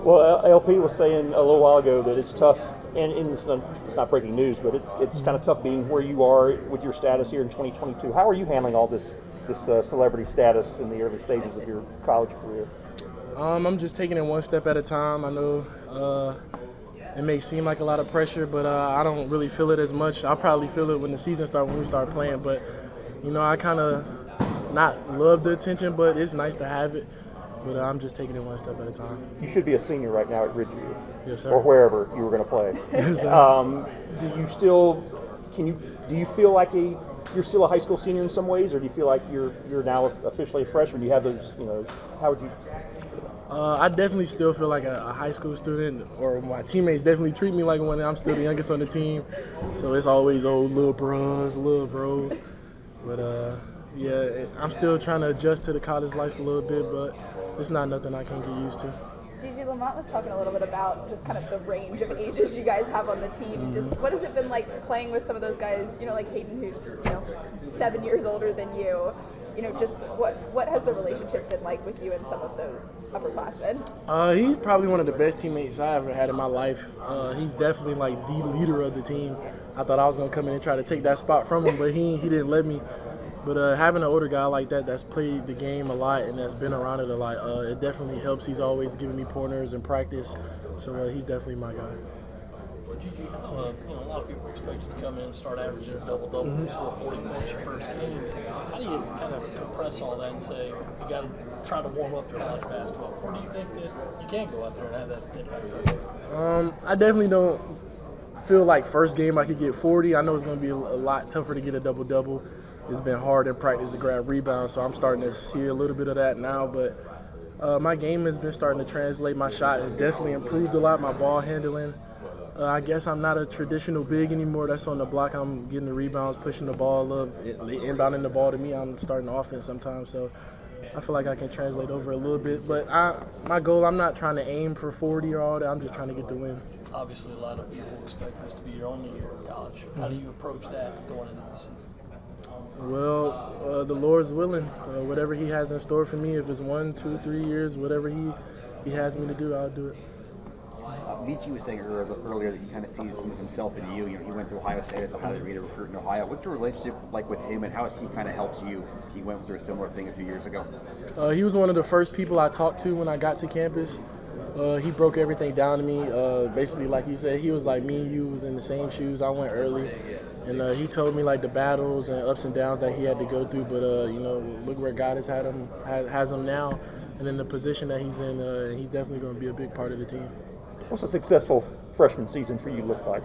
Well, LP was saying a little while ago that it's tough, and it's not breaking news, but it's kind of tough being where you are with your status here in 2022. How are you handling all this celebrity status in the early stages of your college career? I'm just taking it one step at a time. I know it may seem like a lot of pressure, but I don't really feel it as much. I'll probably feel it when the season starts, when we start playing. But, I kind of not love the attention, but it's nice to have it. But I'm just taking it one step at a time. You should be a senior right now at Ridgeview. Yes, sir. Or wherever you were going to play. Yes, sir. Do you feel like you're still a high school senior in some ways, or do you feel like you're now officially a freshman? Do you have those, how would you? I definitely still feel like a high school student, or my teammates definitely treat me like one. I'm still the youngest on the team, so it's always little bro. But yeah, I'm still trying to adjust to the college life a little bit, but it's not nothing I can't get used to. Gigi, Lamont was talking a little bit about just kind of the range of ages you guys have on the team. Just what has it been like playing with some of those guys, like Hayden, who's 7 years older than you? Just what has the relationship been like with you and some of those upperclassmen? He's probably one of the best teammates I ever had in my life. He's definitely like the leader of the team. I thought I was gonna come in and try to take that spot from him, but he didn't let me. But having an older guy like that that's played the game a lot and that's been around it a lot, it definitely helps. He's always giving me pointers in practice, so he's definitely my guy. Gigi, a lot of people expect you to come in and start averaging a double-double, score 40 points your first game. How do you kind of compress all that and say you got to try to warm up to college basketball? Or do you think that you can go out there and have that impact? I definitely don't feel like first game I could get 40. I know it's going to be a lot tougher to get a double-double. It's been hard in practice to grab rebounds, so I'm starting to see a little bit of that now. But my game has been starting to translate. My shot has definitely improved a lot, my ball handling. I guess I'm not a traditional big anymore. That's on the block. I'm getting the rebounds, pushing the ball up, inbounding the ball to me. I'm starting offense sometimes, so I feel like I can translate over a little bit. But my goal, I'm not trying to aim for 40 or all that. I'm just trying to get the win. Obviously, a lot of people expect this to be your only year in college. How do you approach that going into the season? Well, the Lord's willing. Whatever He has in store for me, if it's 1, 2, 3 years, whatever He has me to do, I'll do it. Michi was saying earlier that he kind of sees some of himself in you. He went to Ohio State as a highly rated recruit in Ohio. What's your relationship like with him, and how has he kind of helped you? He went through a similar thing a few years ago. He was one of the first people I talked to when I got to campus. He broke everything down to me. Basically, like you said, he was like me and you, was in the same shoes. I went early. And he told me like the battles and ups and downs that he had to go through. But look where God has has him now, and in the position that he's in, he's definitely going to be a big part of the team. What's a successful freshman season for you look like?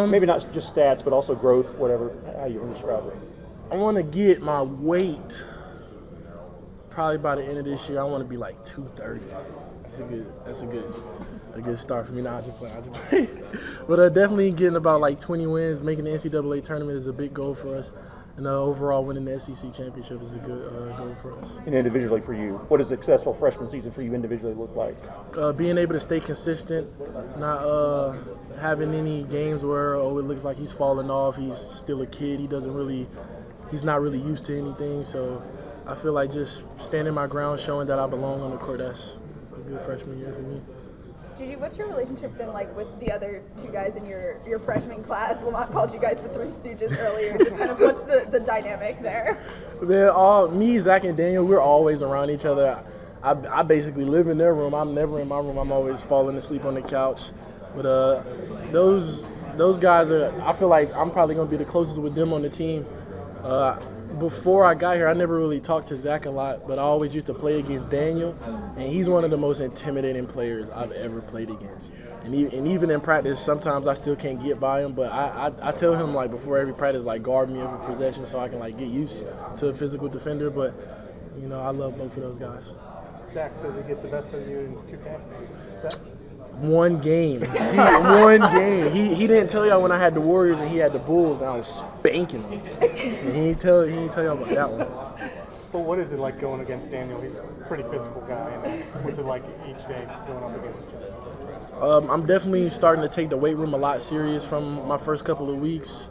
Maybe not just stats, but also growth, whatever, how you want to describe it. I want to get my weight probably by the end of this year. I want to be like 230. That's a good start for me. Nah, I just play. But definitely getting about like 20 wins, making the NCAA tournament is a big goal for us. And overall winning the SEC championship is a good goal for us. And individually for you, what does a successful freshman season for you individually look like? Being able to stay consistent, not having any games where it looks like he's falling off. He's still a kid. He's not really used to anything. So I feel like just standing my ground, showing that I belong on the court. That's a good freshman year for me. Gigi, what's your relationship been like with the other two guys in your freshman class? Lamont called you guys the Three Stooges earlier. Just kind of what's the dynamic there? Me, Zach, and Daniel, we're always around each other. I basically live in their room. I'm never in my room. I'm always falling asleep on the couch. But those guys I feel like I'm probably going to be the closest with them on the team. Before I got here, I never really talked to Zach a lot, but I always used to play against Daniel, and he's one of the most intimidating players I've ever played against. And even in practice, sometimes I still can't get by him, but I tell him like before every practice, like guard me every possession so I can like get used to a physical defender. But I love both of those guys. Zach says he gets the best of you in 2 camps. One game. One game. He didn't tell y'all when I had the Warriors and he had the Bulls and I was spanking him. And he didn't tell y'all about that one. But what is it like going against Daniel? He's a pretty physical guy. And what's it like each day going up against each other? I'm definitely starting to take the weight room a lot serious from my first couple of weeks.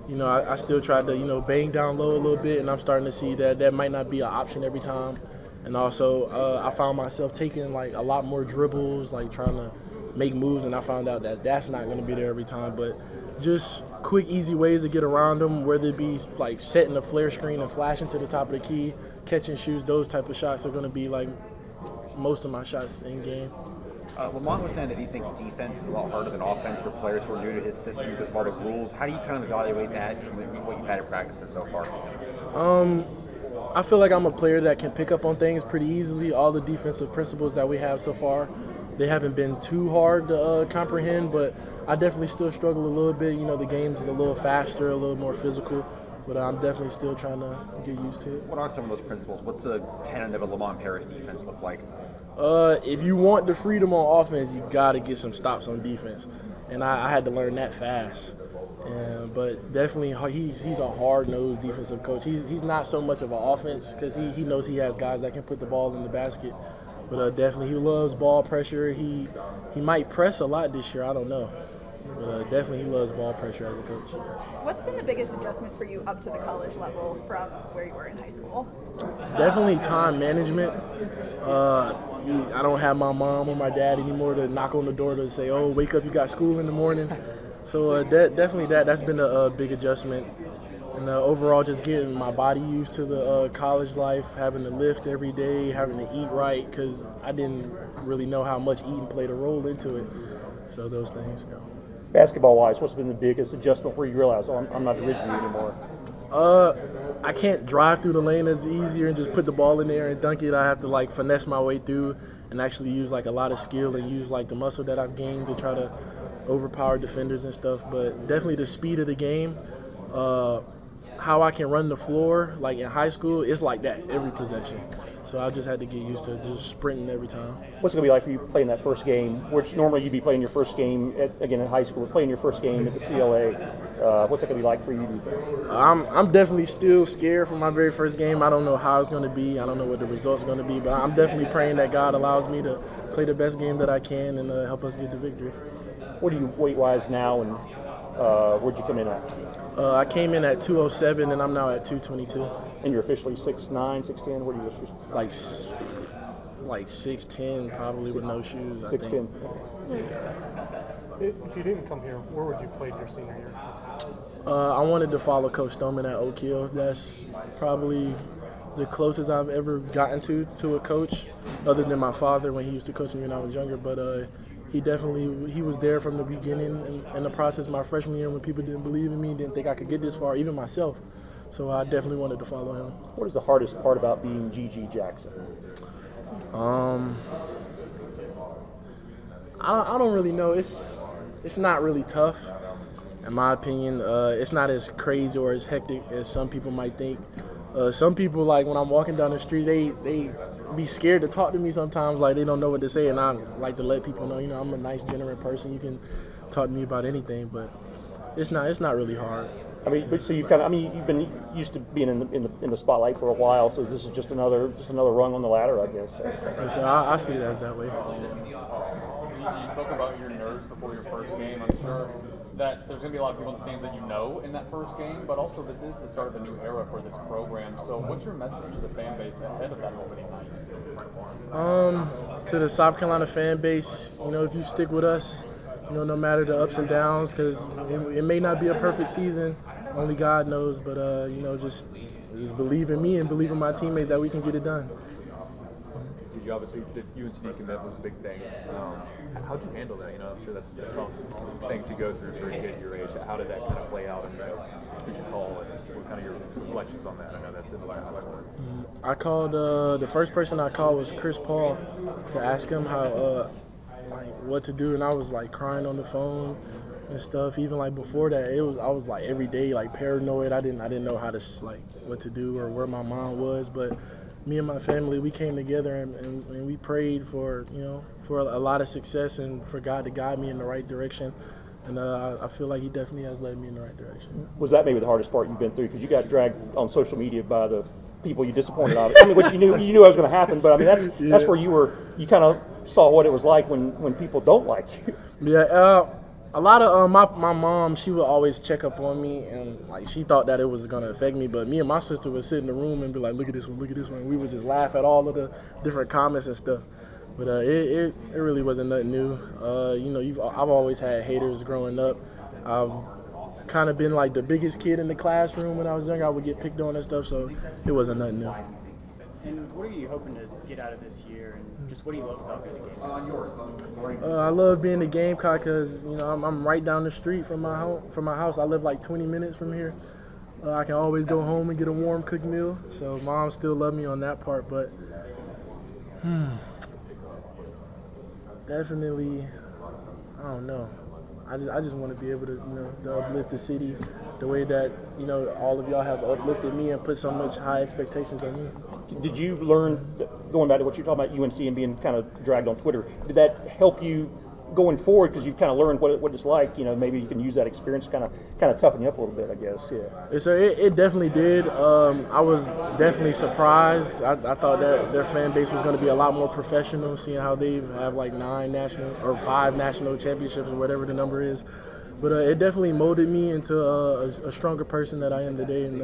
I still tried to, bang down low a little bit, and I'm starting to see that might not be an option every time. And also, I found myself taking like a lot more dribbles, like trying to make moves, and I found out that that's not going to be there every time. But just quick, easy ways to get around them, whether it be like setting a flare screen and flashing to the top of the key, catching shoots, those type of shots are going to be like most of my shots in game. Lamont was saying that he thinks defense is a lot harder than offense for players who are new to his system because of all the rules. How do you kind of evaluate that from what you've had in practices so far? I feel like I'm a player that can pick up on things pretty easily. All the defensive principles that we have so far, they haven't been too hard to comprehend, but I definitely still struggle a little bit. You know, the game's a little faster, a little more physical, but I'm definitely still trying to get used to it. What are some of those principles? What's a tenet of a Lamont Paris defense look like? If you want the freedom on offense, you got to get some stops on defense, and I had to learn that fast. But definitely, he's a hard-nosed defensive coach. He's not so much of an offense because he knows he has guys that can put the ball in the basket. But definitely, he loves ball pressure. He might press a lot this year. I don't know. But definitely, he loves ball pressure as a coach. What's been the biggest adjustment for you up to the college level from where you were in high school? Definitely time management. I don't have my mom or my dad anymore to knock on the door to say, "Oh, wake up, you got school in the morning." So definitely that's been a big adjustment. And overall, just getting my body used to the college life, having to lift every day, having to eat right, because I didn't really know how much eating played a role into it. So those things, you know. Basketball-wise, what's been the biggest adjustment where you realize, oh, I'm not originally anymore? I can't drive through the lane as easier and just put the ball in there and dunk it. I have to like finesse my way through and actually use like a lot of skill and use like the muscle that I've gained to try to overpower defenders and stuff. But definitely the speed of the game, how I can run the floor. Like in high school, it's like that every possession. So I just had to get used to just sprinting every time. What's it going to be like for you playing that first game, which normally you'd be playing your first game, again in high school, playing your first game at the CLA. What's it going to be like for you? I'm definitely still scared for my very first game. I don't know how it's going to be. I don't know what the results are going to be. But I'm definitely praying that God allows me to play the best game that I can and help us get the victory. What are you weight-wise now, and where'd you come in at? I came in at 207, and I'm now at 222. And you're officially 6'9", 6'10"? What are you officially? Like 6'10", probably with no shoes, I 6'10". think. If you didn't come here, where would you play your senior year? I wanted to follow Coach Stoneman at Oak Hill. That's probably the closest I've ever gotten to a coach, other than my father when he used to coach me when I was younger. But he was there from the beginning in the process my freshman year when people didn't believe in me, didn't think I could get this far, even myself. So I definitely wanted to follow him. What is the hardest part about being G.G. Jackson? I don't really know. It's not really tough, in my opinion. It's not as crazy or as hectic as some people might think. Some people, like when I'm walking down the street, they be scared to talk to me sometimes. Like they don't know what to say, and I like to let people know, you know, I'm a nice, genuine person. You can talk to me about anything, but it's not really hard. I mean, but so you've been used to being in the spotlight for a while. So this is just another rung on the ladder, I guess. So I see it as that way. Gigi, you spoke about your nerves before your first game. I'm sure that there's going to be a lot of people in the stands that you know in that first game, but also this is the start of a new era for this program. So what's your message to the fan base ahead of that opening night? To the South Carolina fan base, you know, if you stick with us, you know, no matter the ups and downs, because it may not be a perfect season, only God knows, but you know, just believe in me and believe in my teammates that we can get it done. Gigi, obviously the UNCD commit was a big thing. How'd you handle that? You know, I'm sure that's a tough thing to go through for a kid your age. How did that kind of play out, and who'd you call, and what kind of your reflections on that? I know that's in the last one. I called, the first person I called was Chris Paul to ask him how, what to do, and I was like crying on the phone and stuff. Even like before that, I was like every day like paranoid. I didn't know how to like what to do or where my mom was, but me and my family, we came together and we prayed for, you know, for a lot of success and for God to guide me in the right direction. And I feel like he definitely has led me in the right direction. Was that maybe the hardest part you've been through? Because you got dragged on social media by the people you disappointed on. I mean, which you knew it was going to happen, but I mean that's where you kind of saw what it was like when people don't like you. Yeah, A lot of my mom, she would always check up on me, and like she thought that it was gonna affect me. But me and my sister would sit in the room and be like, "Look at this one, look at this one." We would just laugh at all of the different comments and stuff. But it really wasn't nothing new. I've always had haters growing up. I've kind of been like the biggest kid in the classroom when I was younger. I would get picked on and stuff, so it wasn't nothing new. And what are you hoping to get out of this year, and just what do you love about being a Gamecock? I love being a Gamecock because I'm right down the street from my home. From my house, I live like 20 minutes from here. I can always go home and get a warm cooked meal. So mom still love me on that part, but definitely, I don't know. I just want to be able to uplift the city the way that all of y'all have uplifted me and put so much high expectations on me. Did you learn, going back to what you're talking about UNC and being kind of dragged on Twitter, did that help you going forward because you've kind of learned what it's like? Maybe you can use that experience to kind of toughen you up a little bit, I guess. Yeah. So it definitely did. I was definitely surprised. I thought that their fan base was going to be a lot more professional, seeing how they have like 5 national championships or whatever the number is. But it definitely molded me into a stronger person that I am today, and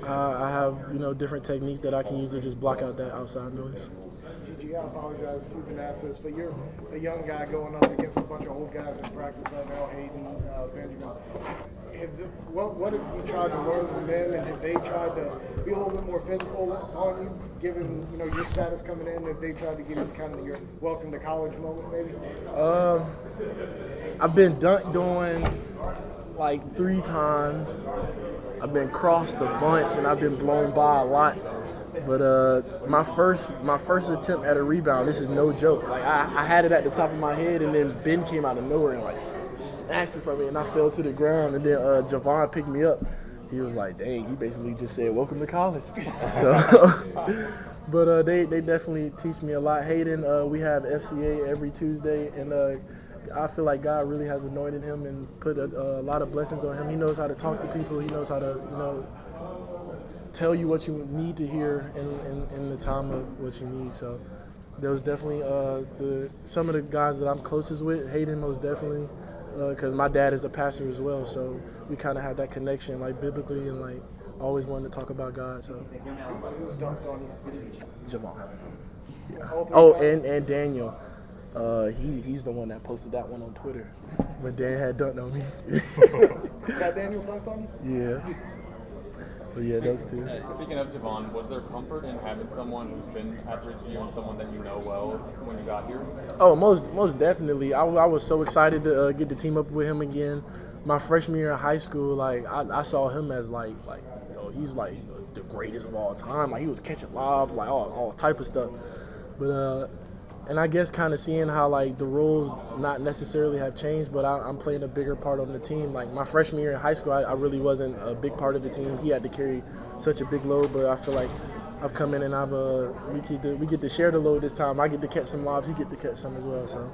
I have different techniques that I can use to just block out that outside noise. I apologize if you've been asked this, but you're a young guy going up against a bunch of old guys in practice right now, Hayden, Benjamin. What have you tried to learn from them, and have they tried to be a little bit more physical on you, given your status coming in? Have they tried to give you kind of your welcome to college moment, maybe? I've been dunked on like 3 times. I've been crossed a bunch, and I've been blown by a lot. But my first attempt at a rebound, this is no joke. Like I had it at the top of my head, and then Ben came out of nowhere and like snatched it from me, and I fell to the ground. And then Javon picked me up. He was like, "Dang!" He basically just said, "Welcome to college." So, but they definitely teach me a lot. Hayden, we have FCA every Tuesday, and I feel like God really has anointed him and put a lot of blessings on him. He knows how to talk to people. He knows how to tell you what you need to hear in the time of what you need. So there was definitely some of the guys that I'm closest with. Hayden most definitely, because my dad is a pastor as well. So we kind of have that connection, like biblically, and like always wanted to talk about God. So Javon. Yeah. Oh, and Daniel. He's the one that posted that one on Twitter when Dan had dunked on me. Got Daniel dunked on you? Yeah. But yeah, those two. Speaking of Javon, was there comfort in having someone who's been at Ridgeview and someone that you know well when you got here? Oh, most definitely. I was so excited to get to team up with him again. My freshman year in high school, like I saw him as he's like the greatest of all time. Like he was catching lobs, like all type of stuff. But and I guess kind of seeing how like the roles not necessarily have changed, but I'm playing a bigger part on the team. Like my freshman year in high school, I really wasn't a big part of the team. He had to carry such a big load, but I feel like I've come in and we get to share the load this time. I get to catch some lobs, he get to catch some as well. So.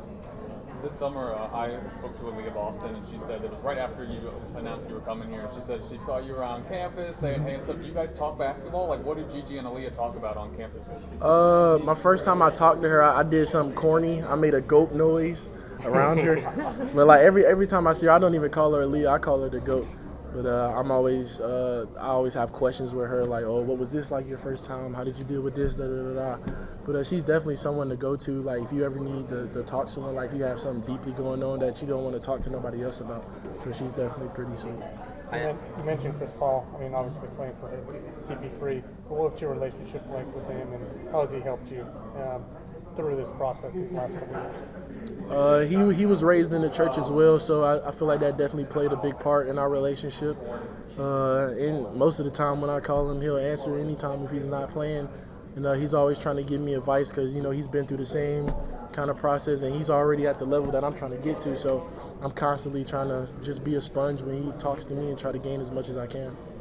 This summer, I spoke to Aaliyah Boston, and she said it was right after you announced you were coming here. She said she saw you around campus saying hey and stuff. Do you guys talk basketball? Like, what did Gigi and Aaliyah talk about on campus? My first time I talked to her, I did something corny. I made a goat noise around her. But like every time I see her, I don't even call her Aaliyah. I call her the goat. But I always have questions with her, like, oh, what was this like your first time? How did you deal with this? Da da da da. But she's definitely someone to go to. Like, if you ever need to talk to someone, like if you have something deeply going on that you don't want to talk to nobody else about. So she's definitely pretty sweet. You mentioned Chris Paul. I mean, obviously playing for CP3. But what's your relationship like with him, and how has he helped you through this process these last couple years? He was raised in the church as well, so I feel like that definitely played a big part in our relationship. And most of the time when I call him, he'll answer anytime if he's not playing. And he's always trying to give me advice because, he's been through the same kind of process, and he's already at the level that I'm trying to get to. So I'm constantly trying to just be a sponge when he talks to me and try to gain as much as I can.